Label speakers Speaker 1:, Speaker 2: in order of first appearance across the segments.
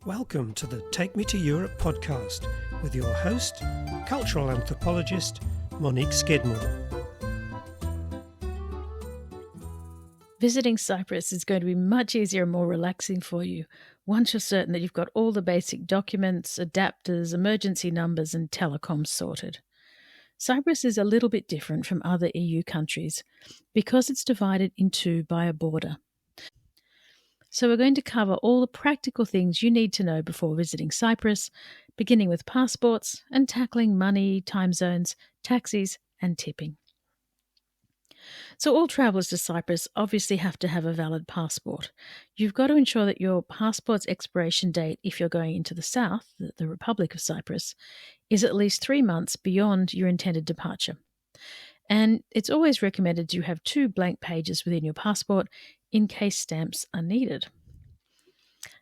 Speaker 1: Welcome to the Take Me to Europe podcast with your host, cultural anthropologist Monique Skidmore.
Speaker 2: Visiting Cyprus is going to be much easier and more relaxing for you once you're certain that you've got all the basic documents, adapters, emergency numbers and telecoms sorted. Cyprus is a little bit different from other EU countries because it's divided in two by a border. So we're going to cover all the practical things you need to know before visiting Cyprus, beginning with passports and tackling money, time zones, taxis and tipping. So all travellers to Cyprus obviously have to have a valid passport. You've got to ensure that your passport's expiration date, if you're going into the south, the Republic of Cyprus, is at least 3 months beyond your intended departure. And it's always recommended you have 2 blank pages within your passport in case stamps are needed.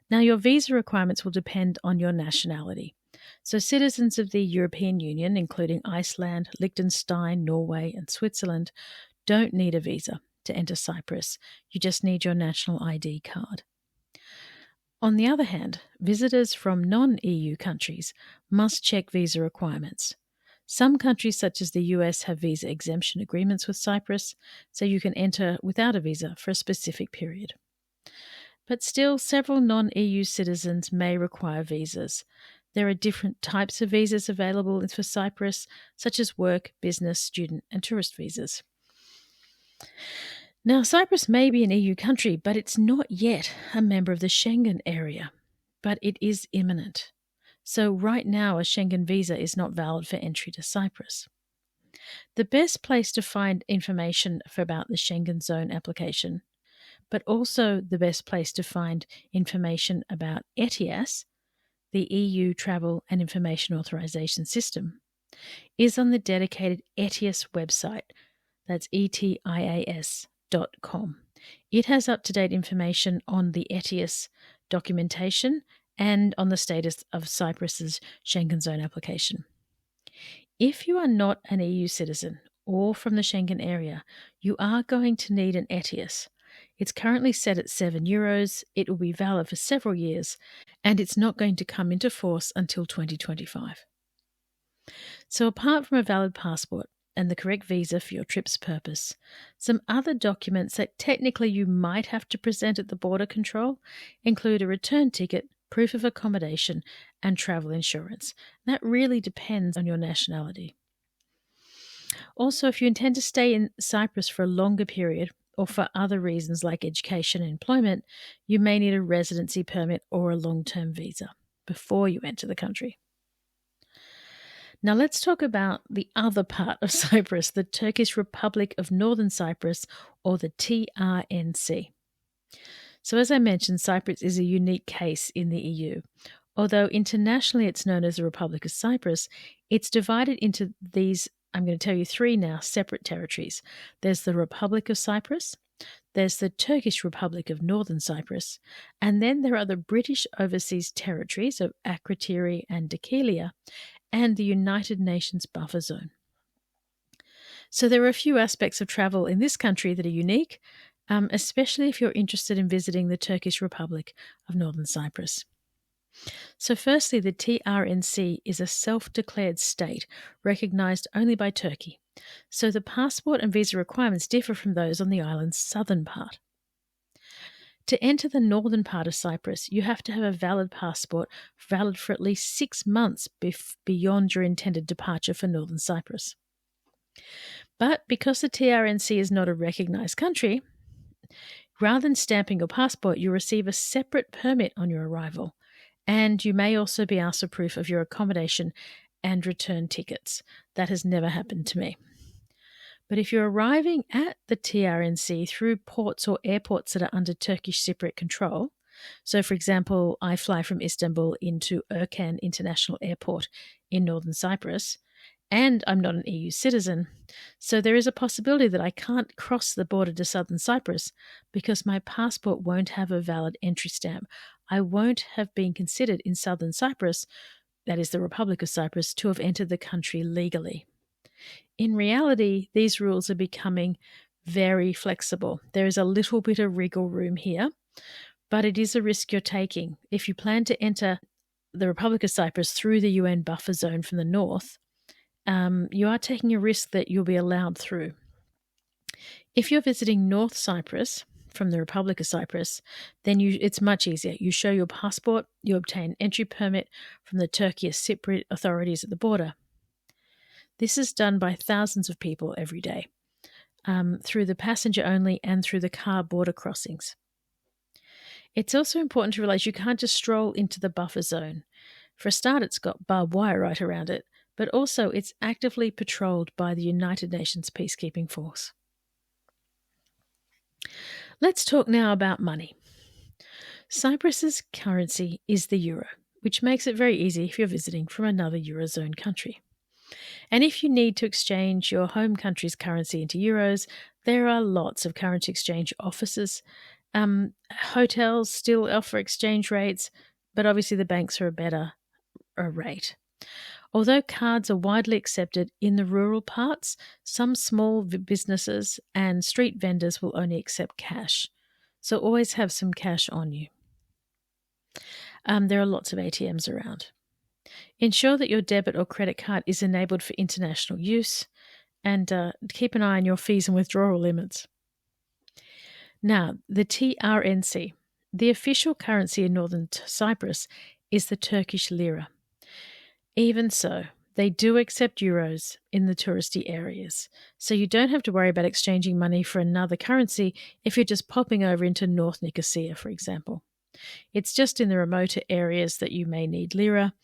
Speaker 2: Now, your visa requirements will depend on your nationality. So citizens of the European Union, including Iceland, Liechtenstein, Norway and Switzerland, don't need a visa to enter Cyprus. You just need your national ID card. On the other hand, visitors from non-EU countries must check visa requirements. Some countries such as the US have visa exemption agreements with Cyprus, so you can enter without a visa for a specific period. But still, several non-EU citizens may require visas. There are different types of visas available for Cyprus, such as work, business, student and tourist visas. Now, Cyprus may be an EU country, but it's not yet a member of the Schengen area, but it is imminent. So right now, a Schengen visa is not valid for entry to Cyprus. The best place to find information about the Schengen zone application, but also the best place to find information about ETIAS, the EU Travel and Information Authorization System, is on the dedicated ETIAS website. That's ETIAS.com. It has up-to-date information on the ETIAS documentation and on the status of Cyprus's Schengen zone application. If you are not an EU citizen or from the Schengen area, you are going to need an ETIAS. It's currently set at €7. It will be valid for several years, and it's not going to come into force until 2025. So apart from a valid passport and the correct visa for your trip's purpose, some other documents that technically you might have to present at the border control include a return ticket, proof of accommodation, and travel insurance. That really depends on your nationality. Also, if you intend to stay in Cyprus for a longer period or for other reasons like education and employment, you may need a residency permit or a long-term visa before you enter the country. Now let's talk about the other part of Cyprus, the Turkish Republic of Northern Cyprus, or the TRNC. So as I mentioned, Cyprus is a unique case in the EU. Although internationally it's known as the Republic of Cyprus, it's divided into these, I'm going to tell you 3 now, separate territories. There's the Republic of Cyprus, there's the Turkish Republic of Northern Cyprus, and then there are the British Overseas Territories of Akrotiri and Dhekelia, and the United Nations Buffer Zone. So there are a few aspects of travel in this country that are unique, especially if you're interested in visiting the Turkish Republic of Northern Cyprus. So firstly, the TRNC is a self-declared state recognised only by Turkey. So the passport and visa requirements differ from those on the island's southern part. To enter the northern part of Cyprus, you have to have a valid passport, valid for at least 6 months beyond your intended departure for northern Cyprus. But because the TRNC is not a recognised country, rather than stamping your passport, you receive a separate permit on your arrival, and you may also be asked for proof of your accommodation and return tickets. That has never happened to me. But if you're arriving at the TRNC through ports or airports that are under Turkish Cypriot control, so for example, I fly from Istanbul into Erkan International Airport in northern Cyprus, and I'm not an EU citizen, so there is a possibility that I can't cross the border to southern Cyprus because my passport won't have a valid entry stamp. I won't have been considered in southern Cyprus, that is the Republic of Cyprus, to have entered the country legally. In reality, these rules are becoming very flexible. There is a little bit of wriggle room here, but it is a risk you're taking. If you plan to enter the Republic of Cyprus through the UN buffer zone from the north, you are taking a risk that you'll be allowed through. If you're visiting North Cyprus from the Republic of Cyprus, then it's much easier. You show your passport, you obtain an entry permit from the Turkish Cypriot authorities at the border. This is done by thousands of people every day, through the passenger only and through the car border crossings. It's also important to realize you can't just stroll into the buffer zone. For a start, it's got barbed wire right around it, but also it's actively patrolled by the United Nations Peacekeeping Force. Let's talk now about money. Cyprus's currency is the euro, which makes it very easy if you're visiting from another Eurozone country. And if you need to exchange your home country's currency into euros, there are lots of currency exchange offices. Hotels still offer exchange rates, but obviously the banks are a better rate. Although cards are widely accepted in the rural parts, some small businesses and street vendors will only accept cash. So always have some cash on you. There are lots of ATMs around. Ensure that your debit or credit card is enabled for international use, and keep an eye on your fees and withdrawal limits. Now, the TRNC, the official currency in northern Cyprus, is the Turkish lira. Even so, they do accept euros in the touristy areas, so you don't have to worry about exchanging money for another currency if you're just popping over into North Nicosia, for example. It's just in the remoter areas that you may need lira,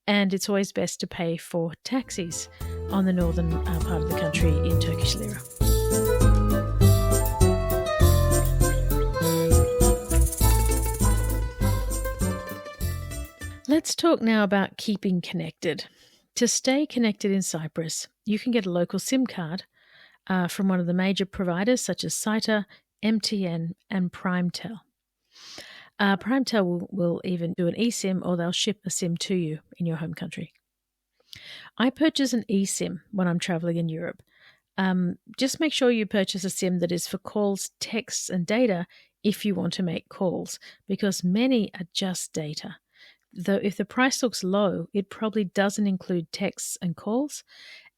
Speaker 2: and it's always best to pay for taxis on the northern part of the country in Turkish lira. Let's talk now about keeping connected. To stay connected in Cyprus, you can get a local SIM card from one of the major providers such as Cyta, MTN, and PrimeTel. PrimeTel will even do an eSIM, or they'll ship a SIM to you in your home country. I purchase an eSIM when I'm traveling in Europe. Just make sure you purchase a SIM that is for calls, texts, and data if you want to make calls, because many are just data. Though if the price looks low, it probably doesn't include texts and calls,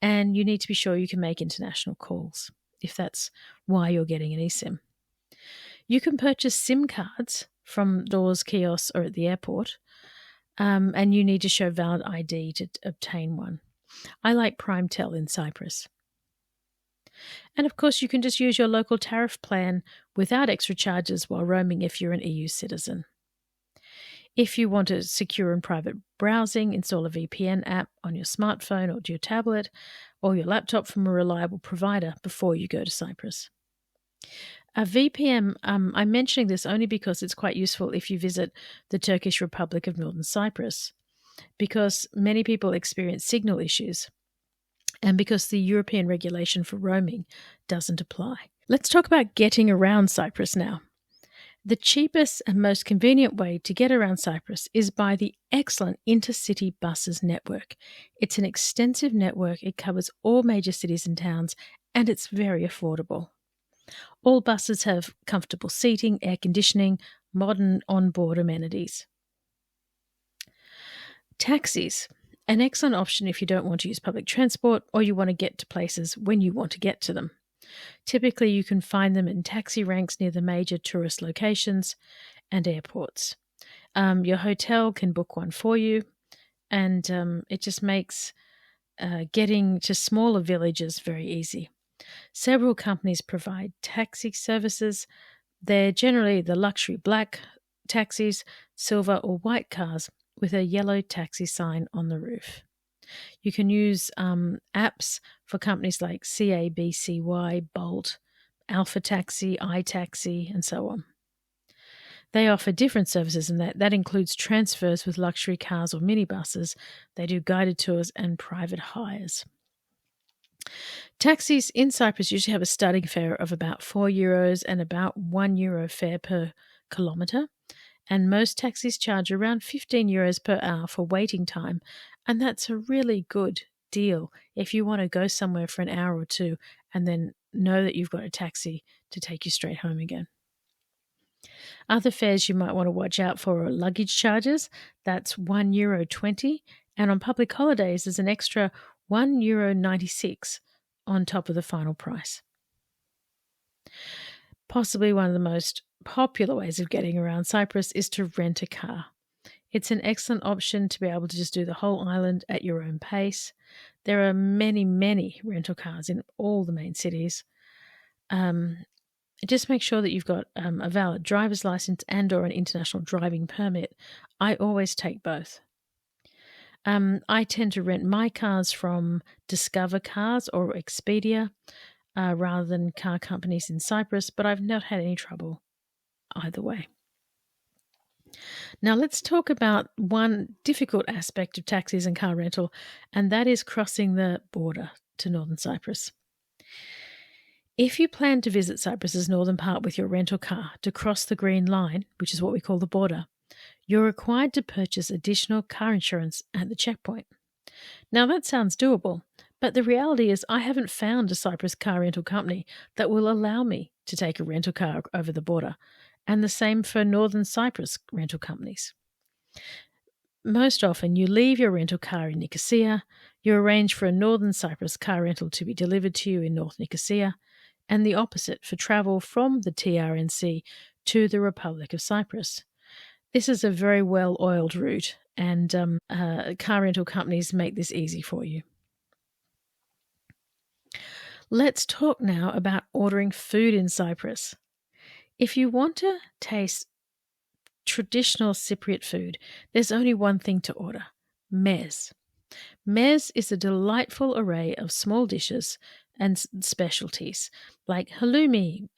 Speaker 2: and you need to be sure you can make international calls if that's why you're getting an eSIM. You can purchase SIM cards from doors, kiosks, or at the airport, and you need to show valid ID to obtain one. I like PrimeTel in Cyprus. And of course, you can just use your local tariff plan without extra charges while roaming if you're an EU citizen. If you want to secure and private browsing, install a VPN app on your smartphone or your tablet or your laptop from a reliable provider before you go to Cyprus. A VPN, I'm mentioning this only because it's quite useful if you visit the Turkish Republic of Northern Cyprus, because many people experience signal issues and because the European regulation for roaming doesn't apply. Let's talk about getting around Cyprus now. The cheapest and most convenient way to get around Cyprus is by the excellent intercity buses network. It's an extensive network, it covers all major cities and towns, and it's very affordable. All buses have comfortable seating, air conditioning, modern onboard amenities. Taxis, an excellent option if you don't want to use public transport or you want to get to places when you want to get to them. Typically, you can find them in taxi ranks near the major tourist locations and airports. Your hotel can book one for you, and it just makes getting to smaller villages very easy. Several companies provide taxi services. They're generally the luxury black taxis, silver or white cars with a yellow taxi sign on the roof. You can use apps for companies like CABCY, Bolt, Alpha Taxi, iTaxi, and so on. They offer different services, and that includes transfers with luxury cars or minibuses. They do guided tours and private hires. Taxis in Cyprus usually have a starting fare of about €4 and about €1 fare per kilometre, and most taxis charge around €15 per hour for waiting time, and that's a really good deal if you want to go somewhere for an hour or two and then know that you've got a taxi to take you straight home again. Other fares you might want to watch out for are luggage charges. That's €1.20, and on public holidays there's an extra €1.96 on top of the final price. Possibly one of the most popular ways of getting around Cyprus is to rent a car. It's an excellent option to be able to just do the whole island at your own pace. There are many, many rental cars in all the main cities. Just make sure that you've got a valid driver's license and or an international driving permit. I always take both. I tend to rent my cars from Discover Cars or Expedia rather than car companies in Cyprus, but I've not had any trouble either way. Now let's talk about one difficult aspect of taxis and car rental, and that is crossing the border to northern Cyprus. If you plan to visit Cyprus's northern part with your rental car to cross the Green Line, which is what we call the border, you're required to purchase additional car insurance at the checkpoint. Now that sounds doable, but the reality is I haven't found a Cyprus car rental company that will allow me to take a rental car over the border, and the same for northern Cyprus rental companies. Most often you leave your rental car in Nicosia, you arrange for a northern Cyprus car rental to be delivered to you in North Nicosia, and the opposite for travel from the TRNC to the Republic of Cyprus. This is a very well-oiled route, and car rental companies make this easy for you. Let's talk now about ordering food in Cyprus. If you want to taste traditional Cypriot food, there's only one thing to order: meze. Meze is a delightful array of small dishes and specialties like halloumi,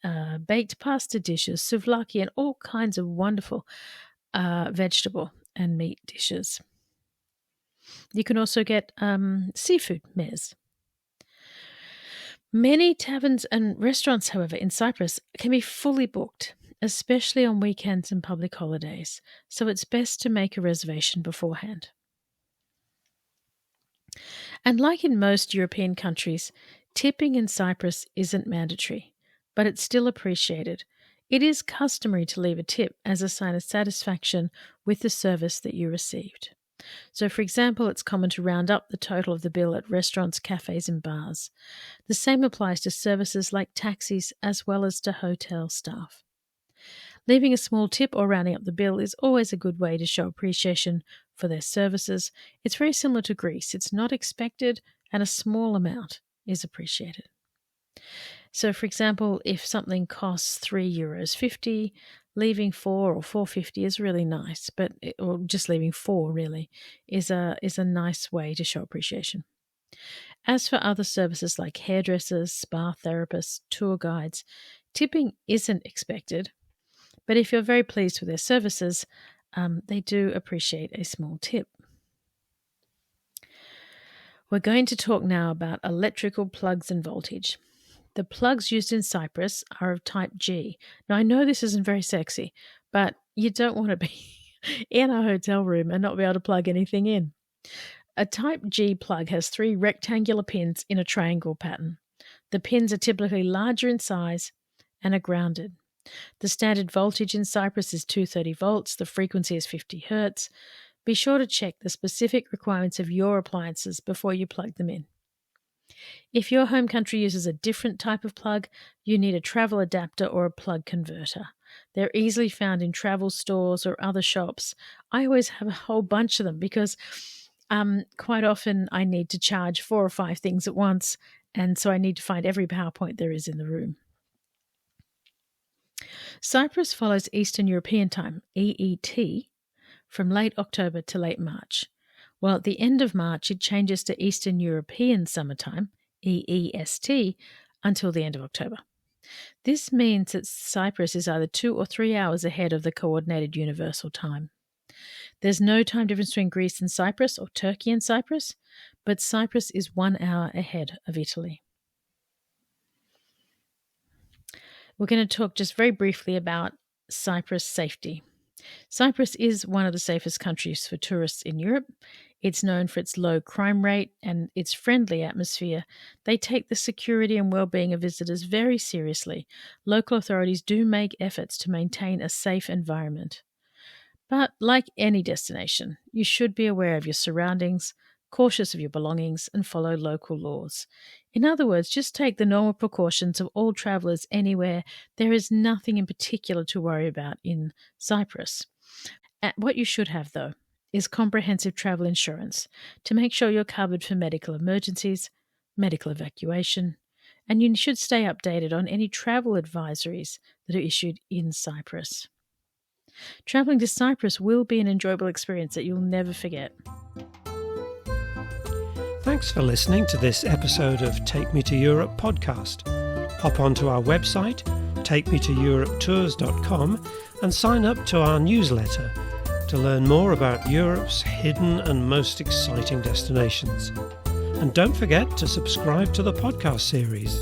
Speaker 2: baked pasta dishes, souvlaki, and all kinds of wonderful vegetable and meat dishes. You can also get seafood meze. Many taverns and restaurants, however, in Cyprus can be fully booked, especially on weekends and public holidays, so it's best to make a reservation beforehand. And like in most European countries, tipping in Cyprus isn't mandatory, but it's still appreciated. It is customary to leave a tip as a sign of satisfaction with the service that you received. So, for example, it's common to round up the total of the bill at restaurants, cafes, and bars. The same applies to services like taxis as well as to hotel staff. Leaving a small tip or rounding up the bill is always a good way to show appreciation for their services. It's very similar to Greece. It's not expected, and a small amount is appreciated. So, for example, if something costs €3.50, leaving €4 or $4.50 is really nice, or just leaving $4 really is a nice way to show appreciation. As for other services like hairdressers, spa therapists, tour guides, tipping isn't expected, but if you're very pleased with their services, they do appreciate a small tip. We're going to talk now about electrical plugs and voltage. The plugs used in Cyprus are of type G. Now, I know this isn't very sexy, but you don't want to be in a hotel room and not be able to plug anything in. A type G plug has 3 rectangular pins in a triangle pattern. The pins are typically larger in size and are grounded. The standard voltage in Cyprus is 230 volts. The frequency is 50 hertz. Be sure to check the specific requirements of your appliances before you plug them in. If your home country uses a different type of plug, you need a travel adapter or a plug converter. They're easily found in travel stores or other shops. I always have a whole bunch of them because quite often I need to charge 4 or 5 things at once, and so I need to find every power point there is in the room. Cyprus follows Eastern European Time, EET, from late October to late March. Well, at the end of March, it changes to Eastern European Summertime, EEST, until the end of October. This means that Cyprus is either 2 or 3 hours ahead of the Coordinated Universal Time. There's no time difference between Greece and Cyprus or Turkey and Cyprus, but Cyprus is 1 hour ahead of Italy. We're going to talk just very briefly about Cyprus safety. Cyprus is one of the safest countries for tourists in Europe. It's known for its low crime rate and its friendly atmosphere. They take the security and well-being of visitors very seriously. Local authorities do make efforts to maintain a safe environment. But like any destination, you should be aware of your surroundings, cautious of your belongings, and follow local laws. In other words, just take the normal precautions of all travellers anywhere. There is nothing in particular to worry about in Cyprus. What you should have, though, is comprehensive travel insurance to make sure you're covered for medical emergencies, medical evacuation, and you should stay updated on any travel advisories that are issued in Cyprus. Travelling to Cyprus will be an enjoyable experience that you'll never forget.
Speaker 1: Thanks for listening to this episode of Take Me to Europe podcast. Hop onto our website, takemetouropetours.com, and sign up to our newsletter to learn more about Europe's hidden and most exciting destinations. And don't forget to subscribe to the podcast series.